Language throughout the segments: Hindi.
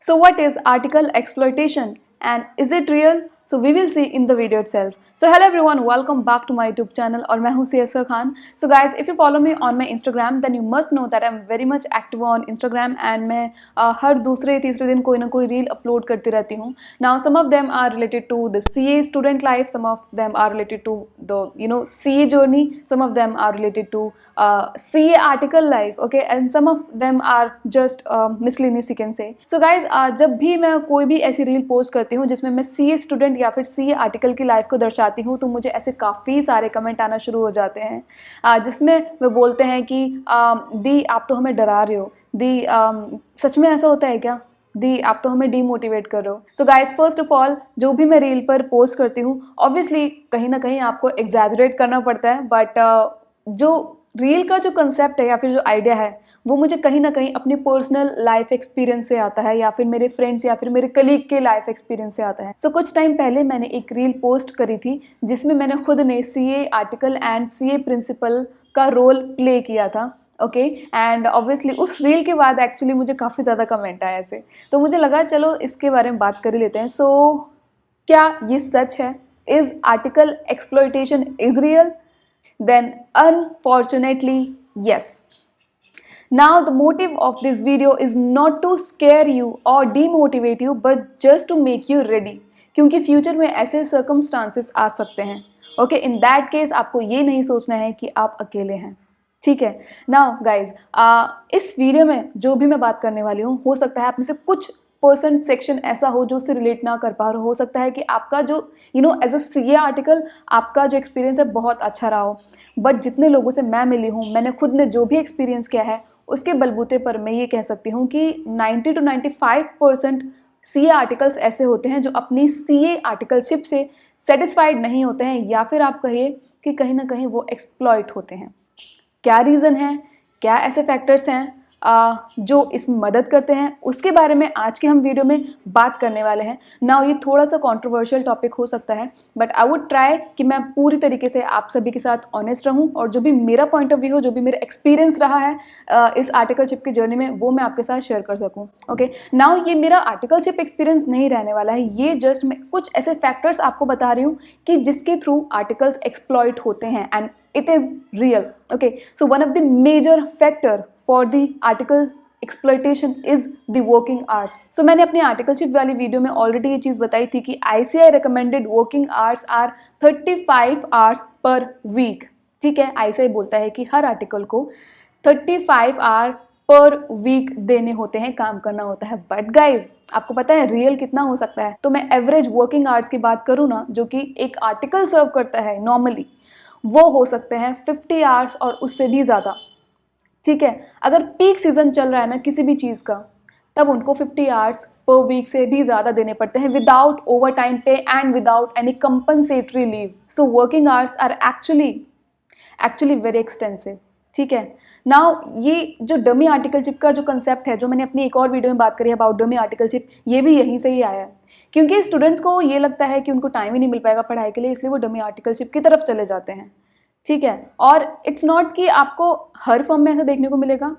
So what is article exploitation and is it real? So we will see in the video itself. So hello everyone, welcome back to my YouTube channel और मैं हूँ सियसर Khan. So guys, if you follow me on my Instagram, then you must know that I'm very much active on Instagram and मैं हर दूसरे तीसरे दिन कोई ना कोई रील अपलोड करती रहती हूँ. Now some of them are related to the CA student life, some of them are related to the CA journey, some of them are related to CA article life, okay, and some of them are just miscellaneous you can say. So guys, जब भी मैं कोई भी ऐसी रील पोस्ट करती हूँ जिसमें मैं CA स्टूडेंट या फिर CA आर्टिकल की लाइफ को दर्शाती हूँ तो मुझे ऐसे काफ़ी सारे कमेंट आना शुरू हो जाते हैं जिसमें वे बोलते हैं कि दी आप तो हमें डरा रहे हो, दी सच में ऐसा होता है क्या, दी आप तो हमें डीमोटिवेट कर रहे हो. So guys first of all जो भी मैं रील पर पोस्ट करती हूँ ऑब्वियसली कहीं ना कहीं आपको एग्जैजरेट करना पड़ता है, बट जो रील का जो कंसेप्ट है या फिर जो आइडिया है वो मुझे कहीं ना कहीं अपनी पर्सनल लाइफ एक्सपीरियंस से आता है या फिर मेरे फ्रेंड्स या फिर मेरे कलीग के लाइफ एक्सपीरियंस से आता है. सो कुछ टाइम पहले मैंने एक रील पोस्ट करी थी जिसमें मैंने खुद ने CA article and CA principal का रोल प्ले किया था, ओके, एंड ऑब्वियसली उस रील के बाद एक्चुअली मुझे काफ़ी ज़्यादा कमेंट आया ऐसे, तो मुझे लगा चलो इसके बारे में बात कर ही लेते हैं. सो क्या ये सच है? Is article exploitation is real? Then unfortunately yes. Now the motive of this video is not to scare you or demotivate you but just to make you ready, क्योंकि फ्यूचर में ऐसे circumstances आ सकते हैं. ओके, इन दैट केस आपको ये नहीं सोचना है कि आप अकेले हैं, ठीक है. नाउ गाइज इस वीडियो में जो भी मैं बात करने वाली हूँ हो सकता है आप में से कुछ % सेक्शन ऐसा हो जो उससे रिलेट ना कर पा रहा हो सकता है कि आपका जो एज अ CA आर्टिकल आपका जो एक्सपीरियंस है बहुत अच्छा रहा हो, बट जितने लोगों से मैं मिली हूँ, मैंने खुद ने जो भी एक्सपीरियंस किया है उसके बलबूते पर मैं ये कह सकती हूँ कि 90 to 95% CA आर्टिकल्स ऐसे होते हैं जो अपनी CA आर्टिकलशिप से सेटिस्फाइड नहीं होते हैं या फिर आप कहिए कि कहीं ना कहीं वो एक्सप्लॉइट होते हैं. क्या रीज़न है, क्या ऐसे फैक्टर्स हैं जो इसमें मदद करते हैं, उसके बारे में आज के हम वीडियो में बात करने वाले हैं. नाउ ये थोड़ा सा कंट्रोवर्शियल टॉपिक हो सकता है बट आई वुड ट्राई कि मैं पूरी तरीके से आप सभी के साथ ऑनेस्ट रहूं और जो भी मेरा पॉइंट ऑफ व्यू हो, जो भी मेरा एक्सपीरियंस रहा है इस आर्टिकलशिप की जर्नी में वो मैं आपके साथ शेयर कर सकूं. ओके, नाउ ये मेरा आर्टिकलशिप एक्सपीरियंस नहीं रहने वाला है, ये जस्ट मैं कुछ ऐसे फैक्टर्स आपको बता रही हूँ कि जिसके थ्रू आर्टिकल्स एक्सप्लॉइट होते हैं and it is real. Okay, so one of the major factor for the article exploitation is the working hours. So मैंने अपनी आर्टिकलशिप वाली वीडियो में ऑलरेडी ये चीज़ बताई थी कि ICAI recommended working hours are 35 hours per week. ठीक है, ICAI बोलता है कि हर आर्टिकल को 35 आवर पर वीक देने होते हैं, काम करना होता है. बट गाइज आपको पता है रियल कितना हो सकता है? तो मैं एवरेज वर्किंग आवर्स की बात करूँ ना, जो कि एक आर्टिकल सर्व करता है नॉर्मली, वो हो सकते हैं 50 आवर्स और उससे भी ज़्यादा. ठीक है, अगर पीक सीजन चल रहा है ना किसी भी चीज़ का, तब उनको 50 आवर्स पर वीक से भी ज़्यादा देने पड़ते हैं without overtime pay and without any compensatory leave. So working hours are actually very extensive. ठीक है, नाउ ये जो डमी आर्टिकलशिप का जो कंसेप्ट है, जो मैंने अपनी एक और वीडियो में बात करी है अबाउट डमी आर्टिकलशिप, ये भी यहीं से ही आया है, क्योंकि स्टूडेंट्स को ये लगता है कि उनको टाइम ही नहीं मिल पाएगा पढ़ाई के लिए, इसलिए वो डमी आर्टिकलशिप की तरफ चले जाते हैं. ठीक है, और इट्स नॉट कि आपको हर फर्म में ऐसा देखने को मिलेगा.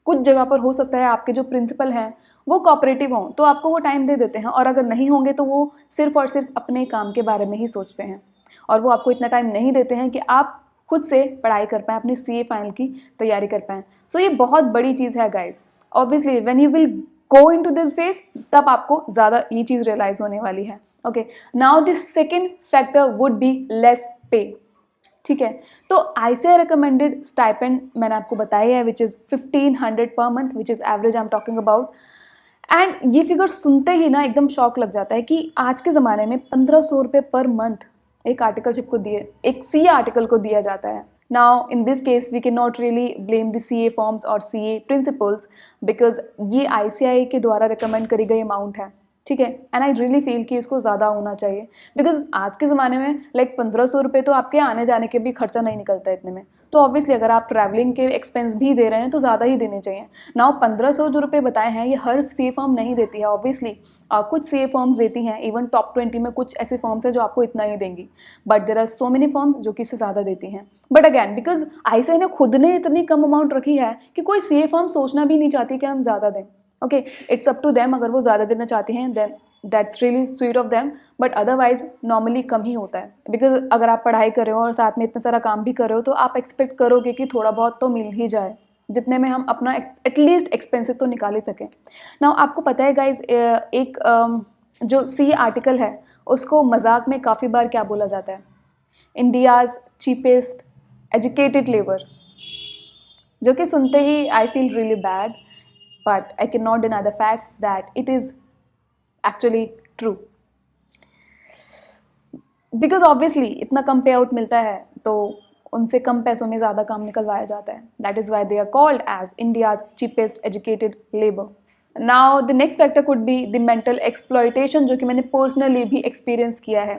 कुछ जगह पर हो सकता है आपके जो प्रिंसिपल हैं वो कोऑपरेटिव हों तो आपको वो टाइम दे देते हैं, और अगर नहीं होंगे तो वो सिर्फ और सिर्फ अपने काम के बारे में ही सोचते हैं और वो आपको इतना टाइम नहीं देते हैं कि आप खुद से पढ़ाई कर पाएँ, अपनी CA फाइनल की तैयारी कर पाएँ. सो ये बहुत बड़ी चीज़ है guys. Obviously when you will go into this phase तब आपको ज़्यादा ये चीज़ रियलाइज़ होने वाली है. Okay, now this second factor would be less पे. ठीक है, तो ICAI रिकमेंडेड स्टाइपेंड मैंने आपको बताया है which is 1500 per month, which is average I am talking about. And ये फिगर सुनते ही ना एकदम शॉक लग जाता है कि आज के ज़माने में 1500 रुपये पर मंथ एक आर्टिकलशिप को दिए, एक CA आर्टिकल को दिया जाता है. Now in this case we can not really blame the CA firms और CA प्रिंसिपल्स बिकॉज ये ICAI के द्वारा रिकमेंड करी गई अमाउंट है. ठीक है, एंड आई रियली फील कि इसको ज़्यादा होना चाहिए बिकॉज आज के ज़माने में लाइक 1500 रुपये तो आपके आने जाने के भी खर्चा नहीं निकलता है इतने में. तो ऑब्वियसली अगर आप ट्रैवलिंग के एक्सपेंस भी दे रहे हैं तो ज़्यादा ही देने चाहिए. नाउ 1500 जो रुपये बताए हैं ये हर CA फॉर्म नहीं देती है. ऑब्वियसली कुछ CA फॉर्म्स देती हैं, इवन टॉप 20 में कुछ ऐसे फॉर्म्स हैं जो आपको इतना ही देंगी, but there are so many firms जो कि इससे ज़्यादा देती हैं. बट अगैन बिकॉज ICAI ने खुद ने इतनी कम अमाउंट रखी है कि कोई CA फॉर्म सोचना भी नहीं चाहती कि हम ज़्यादा दें. Okay, it's up to them, अगर वो ज़्यादा देना चाहते हैं then that's really sweet of them, but otherwise normally कम ही होता है। बिकॉज अगर आप पढ़ाई कर रहे हो और साथ में इतना सारा काम भी कर रहे हो तो आप एक्सपेक्ट करोगे कि थोड़ा बहुत तो मिल ही जाए, जितने में हम अपना एटलीस्ट एक्सपेंसेस तो निकाल ही सकें। नाउ आपको पता है गाइज, एक जो सी आर्टिकल है उसको मजाक में काफ़ी बार क्या बोला जाता है, इंडियाज़ चीपेस्ट एजुकेटेड लेबर, जो कि सुनते ही I feel really bad, but I can not deny the fact that it is actually true. Because obviously इतना कम पे आउट मिलता है तो उनसे कम पैसों में ज़्यादा काम निकलवाया जाता है। That is why they are called as India's cheapest educated labour. Now the next factor could be the mental exploitation, जो कि मैंने पर्सनली भी एक्सपीरियंस किया है,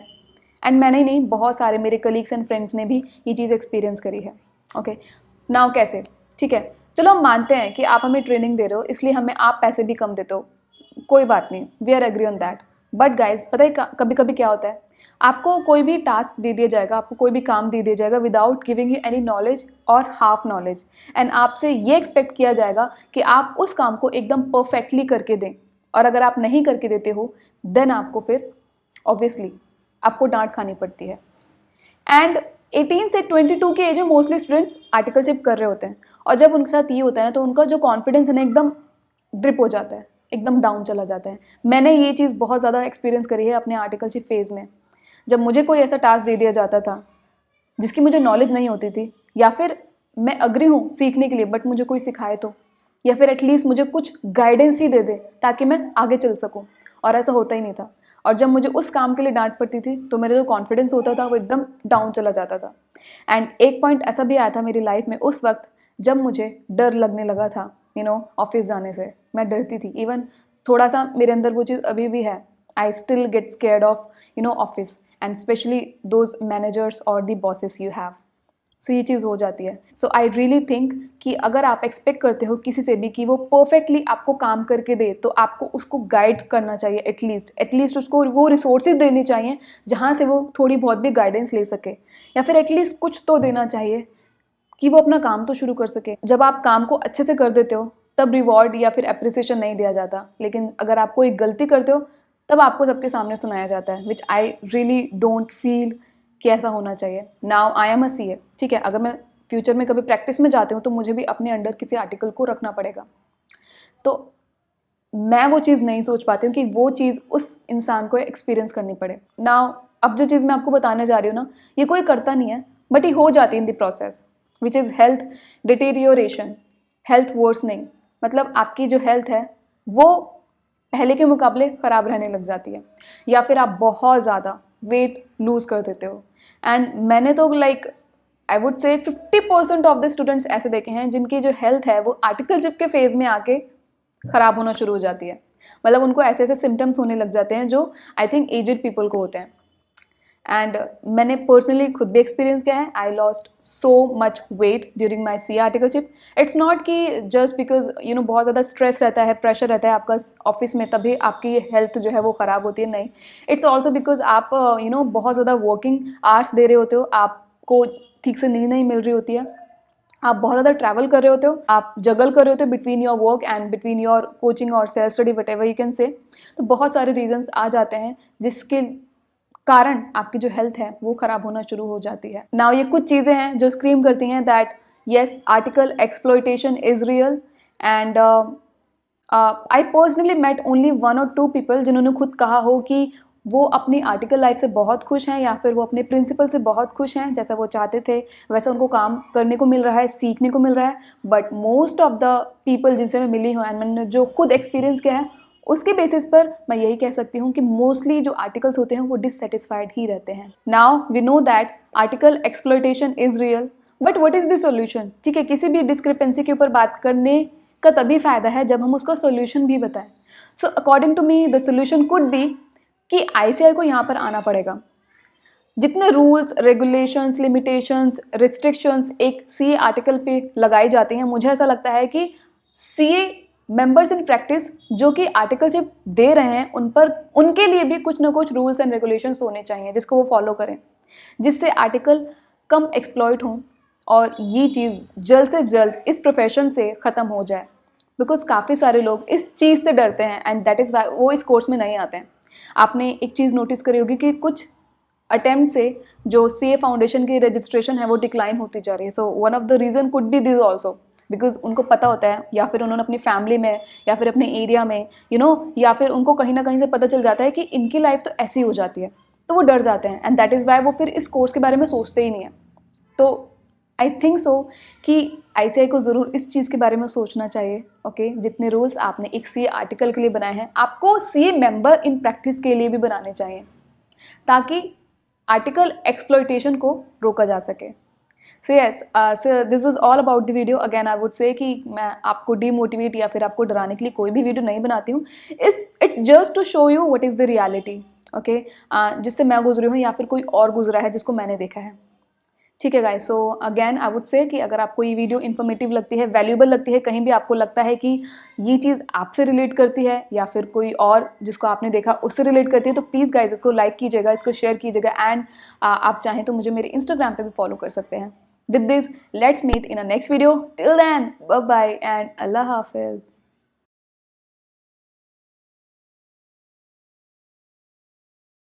एंड मैंने नहीं, बहुत सारे मेरे कलीग्स एंड फ्रेंड्स ने भी ये चीज़ एक्सपीरियंस करी है। ओके, नाउ कैसे, ठीक है, चलो हम मानते हैं कि आप हमें ट्रेनिंग दे रहे हो इसलिए हमें आप पैसे भी कम देते हो, कोई बात नहीं, we are agree on that. But guys पता है कभी कभी क्या होता है, आपको कोई भी टास्क दे दिया जाएगा, आपको कोई भी काम दे दिया जाएगा without giving you any knowledge और हाफ नॉलेज, एंड आपसे ये एक्सपेक्ट किया जाएगा कि आप उस काम को एकदम परफेक्टली करके दें, और अगर आप नहीं करके देते हो देन आपको फिर ऑब्वियसली आपको डांट खानी पड़ती है। एंड 18 से 22 के एज में मोस्टली स्टूडेंट्स आर्टिकलशिप कर रहे होते हैं, और जब उनके साथ ये होता है ना तो उनका जो कॉन्फिडेंस है ना एकदम ड्रिप हो जाता है, एकदम डाउन चला जाता है। मैंने ये चीज़ बहुत ज़्यादा एक्सपीरियंस करी है अपने आर्टिकलशिप फेज़ में। जब मुझे कोई ऐसा टास्क दे दिया जाता था जिसकी मुझे नॉलेज नहीं होती थी, या फिर मैं अग्री हूँ सीखने के लिए बट मुझे कोई सिखाए तो, या फिर एटलीस्ट मुझे कुछ गाइडेंस ही दे दे ताकि मैं आगे चल सकूँ, और ऐसा होता ही नहीं था। और जब मुझे उस काम के लिए डांट पड़ती थी तो मेरा जो कॉन्फिडेंस होता था वो एकदम डाउन चला जाता था। एंड एक पॉइंट ऐसा भी आया था मेरी लाइफ में उस वक्त जब मुझे डर लगने लगा था, ऑफिस जाने से मैं डरती थी। इवन थोड़ा सा मेरे अंदर वो चीज़ अभी भी है, I still get scared of office and specially those managers और दी बॉसेस यू हैव। सो ये चीज़ हो जाती है। सो आई रियली थिंक कि अगर आप एक्सपेक्ट करते हो किसी से भी कि वो परफेक्टली आपको काम करके दे तो आपको उसको गाइड करना चाहिए, एटलीस्ट उसको वो रिसोर्सेज देने चाहिए जहाँ से वो थोड़ी बहुत भी गाइडेंस ले सके, या फिर एटलीस्ट कुछ तो देना चाहिए कि वो अपना काम तो शुरू कर सके। जब आप काम को अच्छे से कर देते हो तब रिवॉर्ड या फिर अप्रिसिएशन नहीं दिया जाता, लेकिन अगर आप कोई गलती करते हो तब आपको सबके सामने सुनाया जाता है, विच आई रियली डोंट फील कि ऐसा होना चाहिए। Now I am a CA, ठीक है, अगर मैं फ्यूचर में कभी प्रैक्टिस में जाती हूँ तो मुझे भी अपने अंडर किसी आर्टिकल को रखना पड़ेगा, तो मैं वो चीज़ नहीं सोच पाती हूँ कि वो चीज़ उस इंसान को एक्सपीरियंस करनी पड़े। नाउ अब जो चीज़ मैं आपको बताने जा रही हूँ ना, ये कोई करता नहीं है बट ये हो जाती है in the process, which is health deterioration, health worsening. मतलब आपकी जो हेल्थ है वो पहले के मुकाबले ख़राब रहने लग जाती है, या फिर आप बहुत ज़्यादा वेट लूज़ कर देते हो। एंड मैंने तो like I would say 50% of the students ऐसे देखे हैं जिनकी जो हेल्थ है वो आर्टिकलशिप के फेज़ में आके ख़राब होना शुरू हो जाती है। मतलब उनको ऐसे ऐसे सिम्टम्स होने लग जाते हैं जो आई थिंक एजेड पीपल को होते हैं। एंड मैंने पर्सनली खुद भी एक्सपीरियंस किया है। I lost so much weight during my C articleship. It's not कि जस्ट बिकॉज बहुत ज़्यादा स्ट्रेस रहता है, प्रेशर रहता है आपका ऑफिस में, तभी आपकी हेल्थ जो है वो ख़राब होती है, नहीं। इट्स ऑल्सो बिकॉज आप बहुत ज़्यादा वर्किंग आवर्स दे रहे होते हो, आपको ठीक से नींद नहीं मिल रही होती है, आप बहुत ज़्यादा ट्रैवल कर रहे होते हो, आप जगल कर रहे होते हो between your work and between your coaching और self study, whatever you can say. तो बहुत सारे रीजंस आ जाते हैं जिसके कारण आपकी जो हेल्थ है वो ख़राब होना शुरू हो जाती है। नाउ ये कुछ चीज़ें हैं जो स्क्रीम करती हैं that yes article exploitation is real. And I personally met only 1 or 2 people जिन्होंने खुद कहा हो कि वो अपनी आर्टिकल लाइफ से बहुत खुश हैं, या फिर वो अपने प्रिंसिपल से बहुत खुश हैं, जैसा वो चाहते थे वैसा उनको काम करने को मिल रहा है, सीखने को मिल रहा है। But most of the people जिनसे मैं मिली हूँ एंड मैंने जो खुद एक्सपीरियंस किया है उसके बेसिस पर मैं यही कह सकती हूँ कि मोस्टली जो आर्टिकल्स होते हैं वो डिससेटिस्फाइड ही रहते हैं। Now we know that article exploitation is real, but what is the solution? ठीक है, किसी भी डिस्क्रिपेंसी के ऊपर बात करने का तभी फ़ायदा है जब हम उसका सॉल्यूशन भी बताएं। So according to me the solution could be कि आईसीआई को यहाँ पर आना पड़ेगा। जितने रूल्स, रेगुलेशंस, लिमिटेशंस, रिस्ट्रिक्शंस एक सीए आर्टिकल पे लगाई जाती हैं, मुझे ऐसा लगता है कि सीए मेंबर्स इन प्रैक्टिस जो कि आर्टिकलशिप दे रहे हैं उनके लिए भी कुछ ना कुछ रूल्स एंड रेगुलेशंस होने चाहिए जिसको वो फॉलो करें, जिससे आर्टिकल कम एक्सप्लॉइट हों और ये चीज़ जल्द से जल्द इस प्रोफेशन से ख़त्म हो जाए। बिकॉज काफ़ी सारे लोग इस चीज़ से डरते हैं एंड दैट इज़ वाई वो इस कोर्स में नहीं आते हैं। आपने एक चीज़ नोटिस करी होगी कि कुछ अटेम्प्ट से जो सीए फाउंडेशन की रजिस्ट्रेशन है वो डिक्लाइन होती जा रही है। So one of the reason could be this also, because उनको पता होता है या फिर उन्होंने अपनी फैमिली में या फिर अपने एरिया में या फिर उनको कहीं ना कहीं से पता चल जाता है कि इनकी लाइफ तो ऐसी हो जाती है, तो वो डर जाते हैं एंड दैट इज़ वाई वो फिर इस कोर्स के बारे में सोचते ही नहीं है। तो आई थिंक सो कि आईसीआई को ज़रूर इस चीज़ के बारे में सोचना चाहिए। ओके जितने रूल्स आपने एक सीए आर्टिकल के लिए बनाए हैं, आपको सीए मेंबर इन प्रैक्टिस के लिए भी बनाने चाहिए, ताकि आर्टिकल एक्सप्लॉयटेशन को रोका जा सके। So yes, so this was all about the video. Again I would say कि मैं आपको डीमोटिवेट या फिर आपको डराने के लिए कोई भी वीडियो नहीं बनाती हूँ। It's just to show you what is the reality. Okay जिससे मैं गुजरी हूँ या फिर कोई और गुजरा है जिसको मैंने देखा है। ठीक है guys, so again I would say कि अगर आपको ये वीडियो इन्फॉर्मेटिव लगती है, वैल्यूएबल लगती है, कहीं भी आपको लगता है कि ये चीज़ आपसे रिलेट करती है या फिर कोई और जिसको आपने देखा उससे रिलेट करती है, तो प्लीज़ गाइस इसको लाइक कीजिएगा, इसको शेयर कीजिएगा एंड आप चाहें तो मुझे मेरे इंस्टाग्राम पे भी फॉलो कर सकते हैं। With this let's meet in a next video. Till then bye bye and अल्लाह हाफिज़।